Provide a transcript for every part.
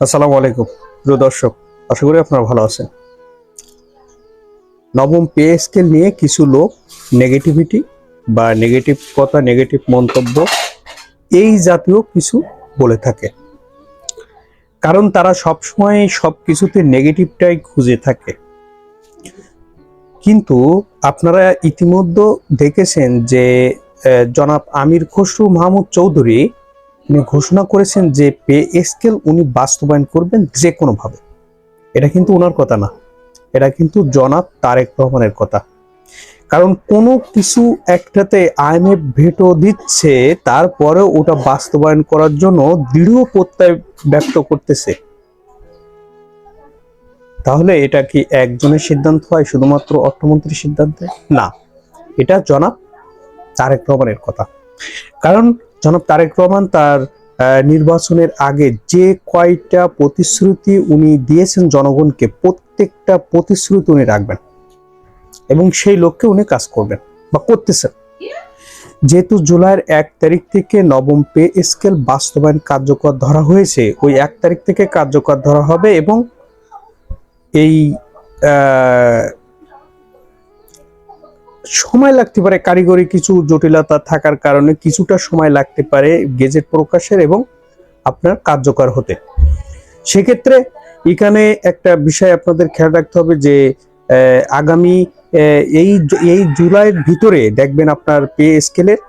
আসসালামু আলাইকুম প্রিয় দর্শক, আশা করি আপনারা ভালো আছেন। নবম পে স্কেল নিয়ে কিছু লোক নেগেটিভিটি বা নেগেটিভ কথা, নেগেটিভ মন্তব্য এই জাতীয় কিছু বলে থাকে, কারণ তারা সবসময় সবকিছুতে নেগেটিভটাই খুঁজে থাকে। কিন্তু আপনারা ইতিমধ্যে দেখেছেন যে জনাব আমির খসরু মাহমুদ চৌধুরী উনি ঘোষণা করেছেন যে পে স্কেল উনি বাস্তবায়ন করবেন যে কোনোভাবে। এটা কিন্তু ওনার কথা না, এটা কিন্তু জনাব তারেক রহমানের কথা। কারণ কোনো কিছু একটাতে আইএমএফ ভেটো দিচ্ছে, তারপরে ওটা বাস্তবায়ন করার জন্য দৃঢ় প্রত্যয় ব্যক্ত করতেছে। তাহলে এটা কি একজনের সিদ্ধান্ত হয়, শুধুমাত্র অর্থমন্ত্রীর সিদ্ধান্তে? না, এটা জনাব তারেক রহমানের কথা। কারণ জনাব তারেক রহমান তার নির্বাচনের আগে যে কয়টা প্রতিশ্রুতি উনি দিয়েছেন জনগণকে, প্রত্যেকটা প্রতিশ্রুতি উনি রাখবেন এবং সেই লক্ষ্যে উনি কাজ করবেন বা করতেছেন। যেহেতু জুলাইয়ের 1 তারিখ থেকে নবম পে স্কেল বাস্তবায়ন কার্যকর ধরা হয়েছে, ওই 1 তারিখ থেকে কার্যকর ধরা হবে এবং এই সময় লাগতে পারে, কারিগরি কিছু জটিলতা থাকার কারণে কিছুটা সময় লাগতে পারে গেজেট প্রকাশের এবং আপনার কার্যকর হতে। সেক্ষেত্রে এখানে একটা বিষয় আপনাদের খেয়াল রাখতে হবে যে আগামী এই জুলাইয়ের ভিতরে দেখবেন আপনার পে স্কেলের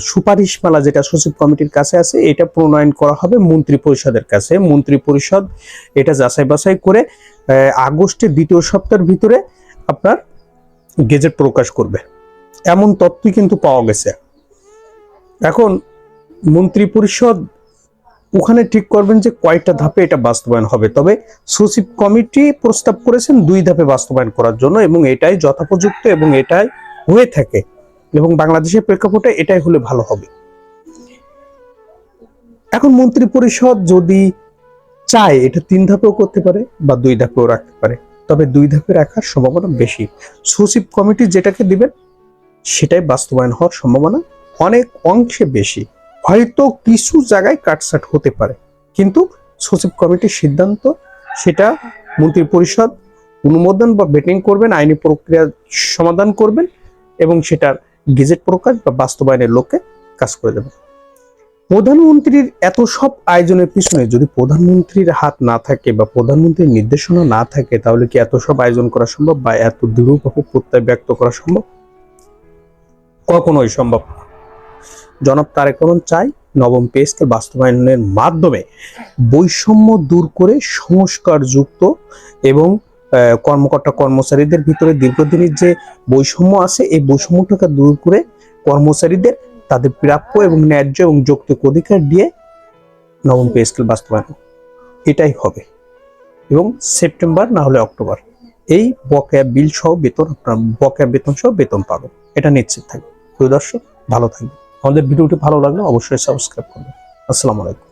সুপারিশমালা যেটা সচিব কমিটির কাছে আছে, এটা প্রণয়ন করা হবে মন্ত্রী পরিষদের কাছে। মন্ত্রী পরিষদ এটা যাচাই বাছাই করে আগস্টের দ্বিতীয় সপ্তাহের ভিতরে আপনার গেজেট প্রকাশ করবে, এমন তথ্যই কিন্তু পাওয়া গেছে। এখন মন্ত্রী পরিষদ ওখানে ঠিক করবেন যে কয়টা ধাপে এটা বাস্তবায়ন হবে। তবে সচিব কমিটি প্রস্তাব করেছেন 2 ধাপে বাস্তবায়ন করার জন্য, এবং এটাই যথোপযুক্ত এবং এটাই হয়ে থাকে, এবং বাংলাদেশের প্রেক্ষাপটে এটাই হলে ভালো হবে। এখন মন্ত্রী পরিষদ যদি চায় এটা 3 ধাপেও করতে পারে বা 2 ধাপেও রাখতে পারে, তবে 2 ধাপে রাখার সম্ভাবনা বেশি। সচিব কমিটি যেটাকে দিবেন সেটাই বাস্তবায়ন হওয়ার সম্ভাবনা অনেক অংশে বেশি। হয়তো কিছু জায়গায় কাটছাট হতে পারে, কিন্তু সচিব কমিটির সিদ্ধান্ত সেটা মন্ত্রী পরিষদ অনুমোদন বা ভেটিং করবেন, আইনি প্রক্রিয়া সমাধান করবেন এবং সেটার গেজেট প্রকাশ বা বাস্তবায়নের লক্ষ্যে কাজ করে দেবেন। প্রধানমন্ত্রীর এত সব আয়োজনের পিছনে যদি প্রধানমন্ত্রীর হাত না থাকে বা প্রধানমন্ত্রীর নির্দেশনা না থাকে, তাহলে কি এত সব আয়োজন করা সম্ভব বা এত দৃঢ়ভাবে প্রত্যয় ব্যক্ত করা সম্ভব? কখনোই সম্ভব না। জনাব তারেক রহমান চাই নবম পে স্কেল বাস্তবায়নের মাধ্যমে বৈষম্য দূর করে সংস্কারযুক্ত এবং কর্মকর্তা কর্মচারীদের ভিতরে দীর্ঘদিনের যে বৈষম্য আছে, এই বৈষম্যটাকে দূর করে কর্মচারীদের তাদের প্রাপ্য এবং ন্যায্য এবং যৌক্তিক অধিকার দিয়ে নবম পে স্কেল বাস্তবায়ন, এটাই হবে। এবং সেপ্টেম্বর না হলে অক্টোবর এই বকেয়া বিল সহ বেতন, আপনার বকেয়া বেতন সহ বেতন পাবেন, এটা নিশ্চিত থাকবে। প্রিয় দর্শক, ভালো থাকবেন। আমাদের ভিডিওটি ভালো লাগলে অবশ্যই সাবস্ক্রাইব করবেন। আসসালামু আলাইকুম।